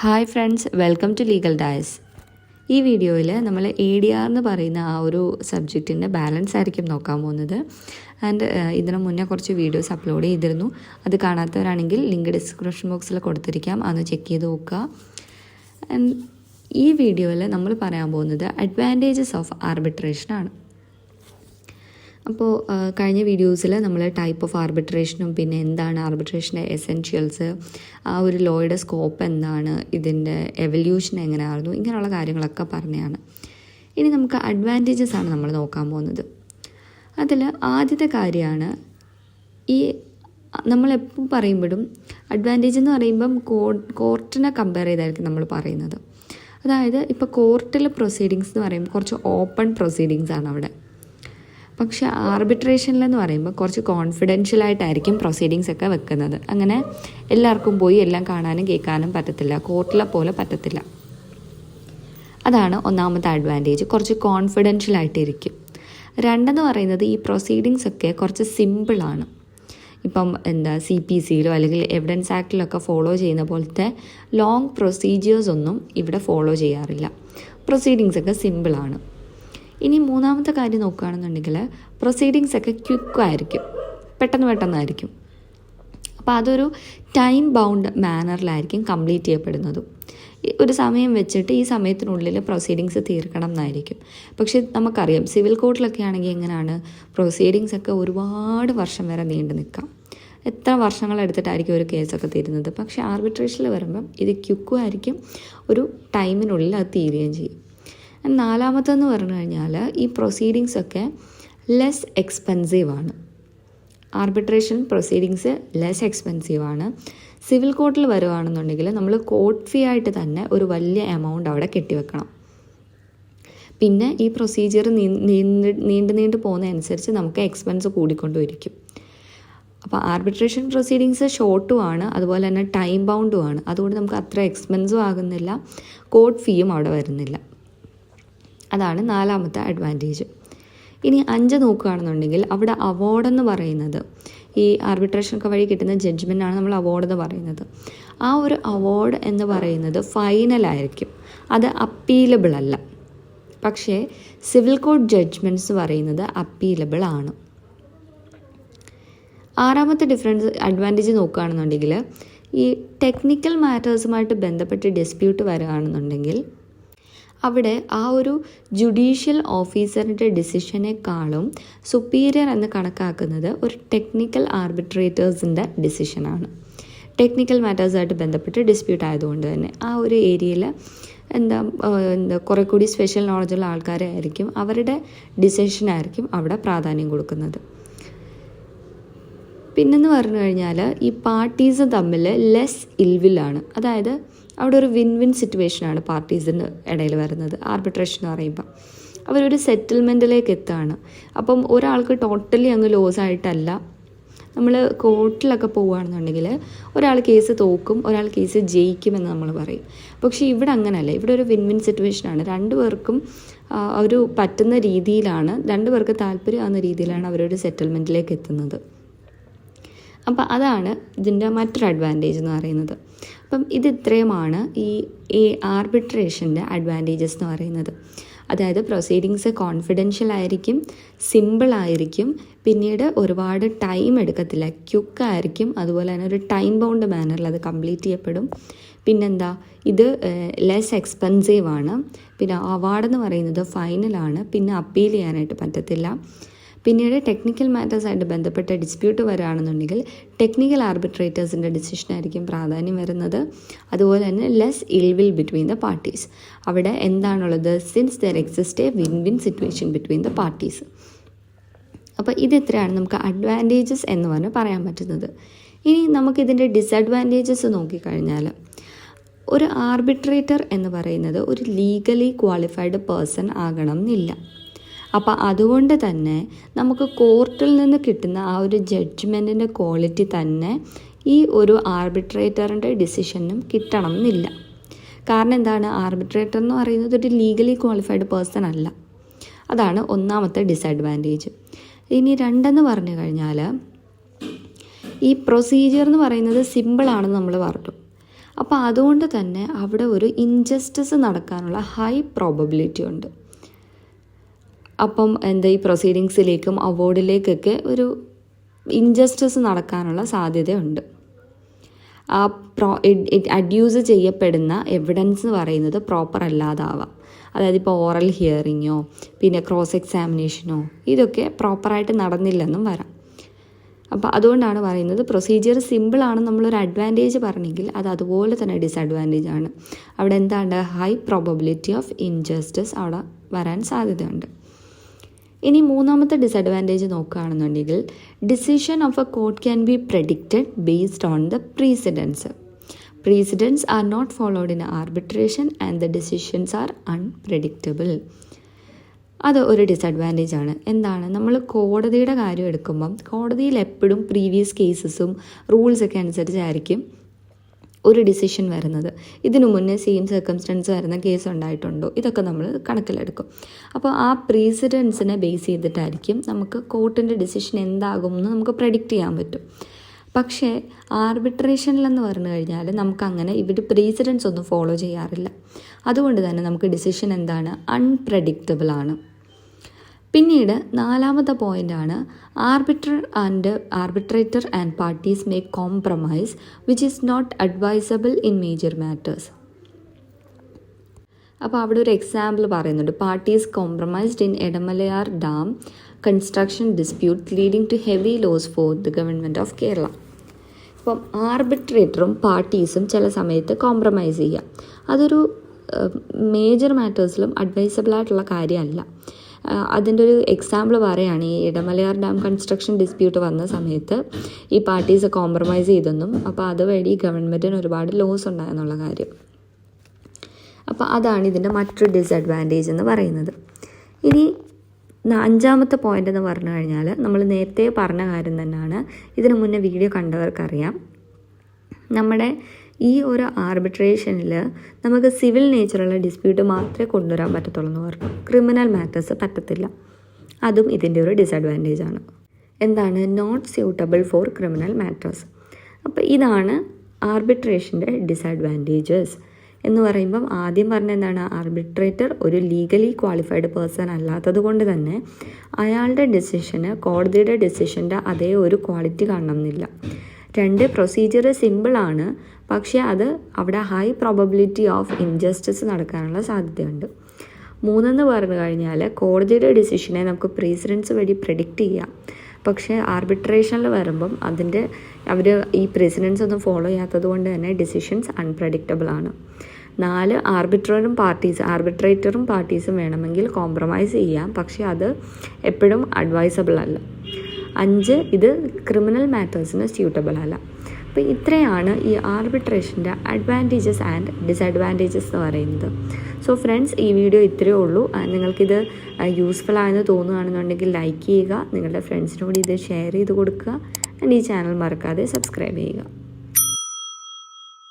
Hi friends, welcome to Legaldais. ഈ വീഡിയോയിൽ നമ്മൾ ADR എന്ന് പറയുന്ന ആ ഒരു സബ്ജക്റ്റിൻ്റെ ബാലൻസ് ആയിരിക്കും നോക്കാൻ പോകുന്നത്. ആൻഡ് ഇതിനു മുന്നേ കുറച്ച് വീഡിയോസ് അപ്ലോഡ് ചെയ്തിരുന്നു. അത് കാണാത്തവരാണെങ്കിൽ ലിങ്ക് ഡിസ്ക്രിപ്ഷൻ ബോക്സിൽ കൊടുത്തിരിക്കാം, അതൊന്ന് ചെക്ക് ചെയ്ത് നോക്കുക. ആൻഡ് ഈ വീഡിയോയിൽ നമ്മൾ പറയാൻ പോകുന്നത് അഡ്വാൻറ്റേജസ് ഓഫ് ആർബിട്രേഷൻ ആണ്. അപ്പോൾ കഴിഞ്ഞ വീഡിയോസിൽ നമ്മൾ ടൈപ്പ് ഓഫ് ആർബിട്രേഷനും പിന്നെ എന്താണ് ആർബിട്രേഷൻ്റെ എസെൻഷ്യൽസ്, ആ ഒരു ലോയുടെ സ്കോപ്പ് എന്താണ്, ഇതിൻ്റെ എവല്യൂഷൻ എങ്ങനെയായിരുന്നു, ഇങ്ങനെയുള്ള കാര്യങ്ങളൊക്കെ പറഞ്ഞതാണ്. ഇനി നമുക്ക് അഡ്വാൻറ്റേജസ് ആണ് നമ്മൾ നോക്കാൻ പോകുന്നത്. അതിൽ ആദ്യത്തെ കാര്യമാണ് ഈ നമ്മളെപ്പോൾ പറയുമ്പോഴും അഡ്വാൻറ്റേജ് എന്ന് പറയുമ്പം കോർട്ടിനെ കമ്പയർ ചെയ്തായിരിക്കും നമ്മൾ പറയുന്നത്. അതായത് ഇപ്പോൾ കോർട്ടിൽ പ്രൊസീഡിങ്സ് എന്ന് പറയുമ്പോൾ കുറച്ച് ഓപ്പൺ പ്രൊസീഡിങ്സ് ആണ് അവിടെ. പക്ഷെ ആർബിട്രേഷനിലെന്ന് പറയുമ്പോൾ കുറച്ച് കോൺഫിഡൻഷ്യലായിട്ടായിരിക്കും പ്രൊസീഡിങ്സ് ഒക്കെ വെക്കുന്നത്. അങ്ങനെ എല്ലാവർക്കും പോയി എല്ലാം കാണാനും കേൾക്കാനും പറ്റത്തില്ല, കോർട്ടിലെ പോലെ പറ്റത്തില്ല. അതാണ് ഒന്നാമത്തെ അഡ്വാൻറ്റേജ്, കുറച്ച് കോൺഫിഡൻഷ്യലായിട്ടിരിക്കും. രണ്ടെന്ന് പറയുന്നത് ഈ പ്രൊസീഡിങ്സ് ഒക്കെ കുറച്ച് സിമ്പിളാണ്. ഇപ്പം CPCയിലോ അല്ലെങ്കിൽ എവിഡൻസ് ആക്ടിലൊക്കെ ഫോളോ ചെയ്യുന്ന പോലത്തെ ലോങ് പ്രൊസീജിയേഴ്സ് ഒന്നും ഇവിടെ ഫോളോ ചെയ്യാറില്ല. പ്രൊസീഡിങ്സ് ഒക്കെ സിമ്പിളാണ്. ഇനി മൂന്നാമത്തെ കാര്യം നോക്കുകയാണെന്നുണ്ടെങ്കിൽ പ്രൊസീഡിങ്സ് ഒക്കെ ക്വിക്കായിരിക്കും, പെട്ടെന്നായിരിക്കും. അപ്പോൾ അതൊരു ടൈം ബൗണ്ട് മാനറിലായിരിക്കും കംപ്ലീറ്റ് ചെയ്യപ്പെടുന്നതും. ഒരു സമയം വെച്ചിട്ട് ഈ സമയത്തിനുള്ളിൽ പ്രൊസീഡിങ്സ് തീർക്കണം എന്നായിരിക്കും. പക്ഷേ നമുക്കറിയാം സിവിൽ കോർട്ടിലൊക്കെ ആണെങ്കിൽ എങ്ങനെയാണ്, പ്രൊസീഡിങ്സ് ഒക്കെ ഒരുപാട് വർഷം വരെ നീണ്ടു നിൽക്കാം. എത്ര വർഷങ്ങളെടുത്തിട്ടായിരിക്കും ഒരു കേസൊക്കെ തീരുന്നത്. പക്ഷേ ആർബിട്രേഷനിൽ വരുമ്പം ഇത് ക്വിക്കും, ഒരു ടൈമിനുള്ളിൽ അത് തീരുകയും ചെയ്യും. നാലാമത്തെന്ന് പറഞ്ഞു കഴിഞ്ഞാൽ ഈ പ്രൊസീഡിങ്സ് ഒക്കെ ലെസ് എക്സ്പെൻസീവാണ്. ആർബിട്രേഷൻ പ്രൊസീഡിങ്സ് ലെസ് എക്സ്പെൻസീവാണ്. സിവിൽ കോർട്ടിൽ വരുവാണെന്നുണ്ടെങ്കിൽ നമ്മൾ കോർട്ട് ഫീ ആയിട്ട് തന്നെ ഒരു വലിയ എമൗണ്ട് അവിടെ കെട്ടിവെക്കണം. പിന്നെ ഈ പ്രൊസീജിയർ നീണ്ടു പോകുന്നതനുസരിച്ച് നമുക്ക് എക്സ്പെൻസ് കൂടിക്കൊണ്ടിരിക്കും. അപ്പോൾ ആർബിട്രേഷൻ പ്രൊസീഡിങ്സ് ഷോർട്ടുമാണ്, അതുപോലെ തന്നെ ടൈം ബൗണ്ടുമാണ്. അതുകൊണ്ട് നമുക്ക് അത്ര എക്സ്പെൻസും ആകുന്നില്ല, കോർട്ട് ഫീയും അവിടെ വരുന്നില്ല. അതാണ് നാലാമത്തെ അഡ്വാൻറ്റേജ്. ഇനി 5 നോക്കുകയാണെന്നുണ്ടെങ്കിൽ അവിടെ അവാർഡെന്ന് പറയുന്നത് ഈ ആർബിട്രേഷനൊക്കെ വഴി കിട്ടുന്ന ജഡ്ജ്മെൻ്റാണ് നമ്മൾ അവാർഡെന്ന് പറയുന്നത്. ആ ഒരു അവാർഡ് എന്ന് പറയുന്നത് ഫൈനലായിരിക്കും, അത് അപ്പീലബിൾ അല്ല. പക്ഷേ സിവിൽ കോർട്ട് ജഡ്ജ്മെൻറ്റ്സ് പറയുന്നത് അപ്പീലബിൾ ആണ്. ആറാമത്തെ അഡ്വാൻറ്റേജ് നോക്കുകയാണെന്നുണ്ടെങ്കിൽ ഈ ടെക്നിക്കൽ മാറ്റേഴ്സുമായിട്ട് ബന്ധപ്പെട്ട് ഡിസ്പ്യൂട്ട് വരികയാണെന്നുണ്ടെങ്കിൽ അവിടെ ആ ഒരു ജുഡീഷ്യൽ ഓഫീസറിൻ്റെ ഡിസിഷനേക്കാളും സുപ്പീരിയർ എന്ന് കണക്കാക്കുന്നത് ഒരു ടെക്നിക്കൽ ആർബിട്രേറ്റേഴ്സിൻ്റെ ഡിസിഷനാണ്. ടെക്നിക്കൽ മാറ്റേഴ്സായിട്ട് ബന്ധപ്പെട്ട് ഡിസ്പ്യൂട്ട് ആയതുകൊണ്ട് തന്നെ ആ ഒരു ഏരിയയിൽ കുറേ കൂടി സ്പെഷ്യൽ നോളജുള്ള ആൾക്കാരായിരിക്കും, അവരുടെ ഡിസിഷനായിരിക്കും അവിടെ പ്രാധാന്യം കൊടുക്കുന്നത്. പിന്നെന്ന് പറഞ്ഞു കഴിഞ്ഞാൽ ഈ പാർട്ടീസ് തമ്മിൽ ലെസ് ഇൽവില്ലാണ്. അതായത് അവിടെ ഒരു വിൻ സിറ്റുവേഷനാണ് പാർട്ടീസിൻ്റെ ഇടയിൽ വരുന്നത്. ആർബിട്രേഷൻ എന്ന് പറയുമ്പോൾ അവരൊരു സെറ്റിൽമെൻറ്റിലേക്ക് എത്തുകയാണ്. അപ്പം ഒരാൾക്ക് ടോട്ടലി അങ്ങ് ലോസ് ആയിട്ടല്ല. നമ്മൾ കോർട്ടിലൊക്കെ പോവുകയാണെന്നുണ്ടെങ്കിൽ ഒരാൾ കേസ് തോക്കും, ഒരാൾ കേസ് ജയിക്കുമെന്ന് നമ്മൾ പറയും. പക്ഷേ ഇവിടെ അങ്ങനെയല്ല, ഇവിടെ ഒരു വിൻ സിറ്റുവേഷനാണ്. രണ്ടുപേർക്കും ഒരു പറ്റുന്ന രീതിയിലാണ്, രണ്ടുപേർക്ക് താല്പര്യമാകുന്ന രീതിയിലാണ് അവരൊരു സെറ്റിൽമെൻറ്റിലേക്ക് എത്തുന്നത്. അപ്പം അതാണ് ഇതിൻ്റെ മറ്റൊരു അഡ്വാൻറ്റേജ് എന്ന് പറയുന്നത്. അപ്പം ഇത് ഇത്രയുമാണ് ഈ ആർബിട്രേഷൻ്റെ അഡ്വാൻറ്റേജസ് എന്ന് പറയുന്നത്. അതായത് പ്രൊസീഡിങ്സ് കോൺഫിഡൻഷ്യൽ ആയിരിക്കും, സിമ്പിളായിരിക്കും, പിന്നീട് ഒരുപാട് ടൈം എടുക്കത്തില്ല, ക്വിക്കായിരിക്കും, അതുപോലെ തന്നെ ഒരു ടൈം ബൗണ്ട് മാനറിൽ അത് കംപ്ലീറ്റ് ചെയ്യപ്പെടും. പിന്നെന്താ, ഇത് ലെസ് എക്സ്പെൻസീവാണ്. പിന്നെ അവാർഡെന്ന് പറയുന്നത് ഫൈനലാണ്, പിന്നെ അപ്പീൽ ചെയ്യാനായിട്ട് പറ്റത്തില്ല. പിന്നീട് ടെക്നിക്കൽ മാറ്റേഴ്സായിട്ട് ബന്ധപ്പെട്ട ഡിസ്പ്യൂട്ട് വരികയാണെന്നുണ്ടെങ്കിൽ ടെക്നിക്കൽ ആർബിട്രേറ്റേഴ്സിൻ്റെ ഡിസിഷനായിരിക്കും പ്രാധാന്യം വരുന്നത്. അതുപോലെ തന്നെ ലെസ് ഇൽവിൽ ബിറ്റ്വീൻ ദ പാർട്ടീസ്. അവിടെ എന്താണുള്ളത്, since there exist A win situation between the parties. അപ്പോൾ ഇത് ഇത്രയാണ് നമുക്ക് അഡ്വാൻറ്റേജസ് എന്ന് പറഞ്ഞ് പറയാൻ പറ്റുന്നത്. ഇനി നമുക്കിതിൻ്റെ ഡിസഡ്വാൻറ്റേജസ് നോക്കിക്കഴിഞ്ഞാൽ, ഒരു ആർബിട്രേറ്റർ എന്ന് പറയുന്നത് ഒരു ലീഗലി ക്വാളിഫൈഡ് പേഴ്സൺ ആകണം എന്നില്ല. അപ്പോൾ അതുകൊണ്ട് തന്നെ നമുക്ക് കോർട്ടിൽ നിന്ന് കിട്ടുന്ന ആ ഒരു ജഡ്ജ്മെൻറ്റിൻ്റെ ക്വാളിറ്റി തന്നെ ഈ ഒരു ആർബിട്രേറ്ററിൻ്റെ ഡിസിഷനും കിട്ടണം എന്നില്ല. കാരണം എന്താണ്, ആർബിട്രേറ്റർ എന്ന് പറയുന്നത് ഒരു ലീഗലി ക്വാളിഫൈഡ് പേഴ്സൺ അല്ല. അതാണ് ഒന്നാമത്തെ ഡിസഡ്വാൻറ്റേജ്. ഇനി രണ്ടെന്ന് പറഞ്ഞു കഴിഞ്ഞാൽ ഈ പ്രൊസീജിയർ എന്ന് പറയുന്നത് സിമ്പിളാണെന്ന് നമ്മൾ പറഞ്ഞു. അപ്പോൾ അതുകൊണ്ട് തന്നെ അവിടെ ഒരു ഇൻജസ്റ്റിസ് നടക്കാനുള്ള ഹൈ പ്രോബബിലിറ്റി ഉണ്ട്. അപ്പം ഈ പ്രൊസീഡിങ്സിലേക്കും അവാർഡിലേക്കൊക്കെ ഒരു ഇൻജസ്റ്റിസ് നടക്കാനുള്ള സാധ്യതയുണ്ട്. ആ അഡ്യൂസ് ചെയ്യപ്പെടുന്ന എവിഡൻസ് എന്ന് പറയുന്നത് പ്രോപ്പർ അല്ലാതാവാം. അതായത് ഇപ്പോൾ ഓറൽ ഹിയറിങ്ങോ പിന്നെ ക്രോസ് എക്സാമിനേഷനോ ഇതൊക്കെ പ്രോപ്പറായിട്ട് നടന്നില്ലെന്നും വരാം. അപ്പോൾ അതുകൊണ്ടാണ് പറയുന്നത് പ്രൊസീജിയർ സിമ്പിളാണ് നമ്മളൊരു അഡ്വാൻറ്റേജ് പറഞ്ഞെങ്കിൽ അത് അതുപോലെ തന്നെ ഡിസഡ്വാൻറ്റേജ് ആണ്. അവിടെ എന്താണ് ഹൈ പ്രോബബിലിറ്റി ഓഫ് ഇൻജസ്റ്റിസ് അവിടെ വരാൻ സാധ്യതയുണ്ട്. ഇനി മൂന്നാമത്തെ ഡിസഡ്വാൻറ്റേജ് നോക്കുകയാണെന്നുണ്ടെങ്കിൽ decision of A court can be predicted based on the precedence. Precedents are not followed in arbitration and the decisions are unpredictable. അത് ഒരു ഡിസഡ്വാൻറ്റേജ് ആണ്. എന്താണ്, നമ്മൾ കോടതിയുടെ കാര്യം എടുക്കുമ്പം കോടതിയിൽ എപ്പോഴും പ്രീവിയസ് കേസസും റൂൾസൊക്കെ അനുസരിച്ചായിരിക്കും ഒരു ഡിസിഷൻ വരുന്നത്. ഇതിനു മുന്നേ സെയിം സർക്കംസ്റ്റൻസ് വരുന്ന കേസ് ഉണ്ടായിട്ടുണ്ടോ ഇതൊക്കെ നമ്മൾ കണക്കിലെടുക്കും. അപ്പോൾ ആ പ്രീസിഡൻസിനെ ബേസ് ചെയ്തിട്ടായിരിക്കും നമുക്ക് കോർട്ടിൻ്റെ ഡിസിഷൻ എന്താകും എന്ന് നമുക്ക് പ്രെഡിക്റ്റ് ചെയ്യാൻ പറ്റും. പക്ഷേ ആർബിട്രേഷനിലെന്ന് പറഞ്ഞു കഴിഞ്ഞാൽ നമുക്കങ്ങനെ ഇവർ പ്രീസിഡൻസ് ഒന്നും ഫോളോ ചെയ്യാറില്ല. അതുകൊണ്ട് തന്നെ നമുക്ക് ഡിസിഷൻ എന്താണ്, അൺപ്രഡിക്റ്റബിൾ ആണ്. പിന്നീട് നാലാമത്തെ പോയിൻ്റാണ് arbitrator and parties make compromise which is not advisable in major matters. അപ്പോൾ അവിടെ ഒരു എക്സാമ്പിൾ പറയുന്നുണ്ട്. Parties compromised in Idamalayar dam construction dispute leading to heavy loss for the government of Kerala. ഇപ്പം ആർബിട്രേറ്ററും പാർട്ടീസും ചില സമയത്ത് കോംപ്രമൈസ് ചെയ്യാം. അതൊരു മേജർ മാറ്റേഴ്സിലും അഡ്വൈസബിൾ ആയിട്ടുള്ള കാര്യമല്ല. അതിൻ്റെ ഒരു എക്സാമ്പിൾ പറയുകയാണ്, ഈ ഇടമലയാർ ഡാം കൺസ്ട്രക്ഷൻ ഡിസ്പ്യൂട്ട് വന്ന സമയത്ത് ഈ പാർട്ടീസ് കോംപ്രമൈസ് ചെയ്തെന്നും അപ്പോൾ അതുവഴി ഗവൺമെൻറ്റിന് ഒരുപാട് ലോസ് ഉണ്ടായെന്നുള്ള കാര്യം. അപ്പോൾ അതാണ് ഇതിൻ്റെ മറ്റൊരു ഡിസഡ്വാൻറ്റേജ് എന്ന് പറയുന്നത്. ഇനി അഞ്ചാമത്തെ പോയിൻ്റ് എന്ന് പറഞ്ഞു കഴിഞ്ഞാൽ നമ്മൾ നേരത്തെ പറഞ്ഞ കാര്യം തന്നെയാണ്. ഇതിനു മുന്നേ വീഡിയോ കണ്ടവർക്കറിയാം, നമ്മുടെ ഈ ഒരു ആർബിട്രേഷനിൽ നമുക്ക് സിവിൽ നേച്ചറുള്ള ഡിസ്പ്യൂട്ട് മാത്രമേ കൊണ്ടുവരാൻ പറ്റത്തുള്ളൂ എന്ന് പറഞ്ഞു. ക്രിമിനൽ മാറ്റേഴ്സ് പറ്റത്തില്ല. അതും ഇതിൻ്റെ ഒരു ഡിസഡ്വാൻറ്റേജ് ആണ്. എന്താണ്, not suitable for criminal matters. അപ്പോൾ ഇതാണ് ആർബിട്രേഷൻ്റെ ഡിസഡ്വാൻറ്റേജസ് എന്ന് പറയുമ്പം ആദ്യം പറഞ്ഞ എന്താണ്, ആർബിട്രേറ്റർ ഒരു ലീഗലി ക്വാളിഫൈഡ് പേഴ്സൺ അല്ലാത്തത് കൊണ്ട് തന്നെ അയാളുടെ ഡിസിഷന് കോടതിയുടെ ഡിസിഷൻ്റെ അതേ ഒരു ക്വാളിറ്റി കാണണമെന്നില്ല. 2, പ്രൊസീജിയർ സിമ്പിളാണ്, പക്ഷേ അത് അവിടെ ഹൈ പ്രോബബിലിറ്റി ഓഫ് ഇൻജസ്റ്റിസ് നടക്കാനുള്ള സാധ്യതയുണ്ട്. 3 പറഞ്ഞു കഴിഞ്ഞാൽ കോടതിയുടെ ഡിസിഷനെ നമുക്ക് പ്രീസിഡൻസ് വഴി പ്രെഡിക്റ്റ് ചെയ്യാം. പക്ഷേ ആർബിട്രേഷനിൽ വരുമ്പം അവർ ഈ പ്രസിഡൻസ് ഒന്നും ഫോളോ ചെയ്യാത്തത് കൊണ്ട് തന്നെ ഡിസിഷൻസ് അൺപ്രഡിക്റ്റബിൾ ആണ്. 4, ആർബിട്രേറ്ററും പാർട്ടീസും വേണമെങ്കിൽ കോംപ്രമൈസ് ചെയ്യാം, പക്ഷേ അത് എപ്പോഴും അഡ്വൈസബിൾ അല്ല. 5, ഇത് ക്രിമിനൽ മാറ്റേഴ്സിന് സ്യൂട്ടബിൾ അല്ല. അപ്പോൾ ഇത്രയാണ് ഈ ആർബിട്രേഷൻ്റെ അഡ്വാൻറ്റേജസ് ആൻഡ് ഡിസഡ്വാൻറ്റേജസ് എന്ന് പറയുന്നത്. സോ ഫ്രണ്ട്സ്, ഈ വീഡിയോ ഇത്രയേ ഉള്ളൂ. നിങ്ങൾക്കിത് യൂസ്ഫുൾ ആയെന്ന് തോന്നുകയാണെന്നുണ്ടെങ്കിൽ ലൈക്ക് ചെയ്യുക, നിങ്ങളുടെ ഫ്രണ്ട്സിനോട് ഇത് ഷെയർ ചെയ്ത് കൊടുക്കുക, ആൻഡ് ഈ ചാനൽ മറക്കാതെ സബ്സ്ക്രൈബ് ചെയ്യുക.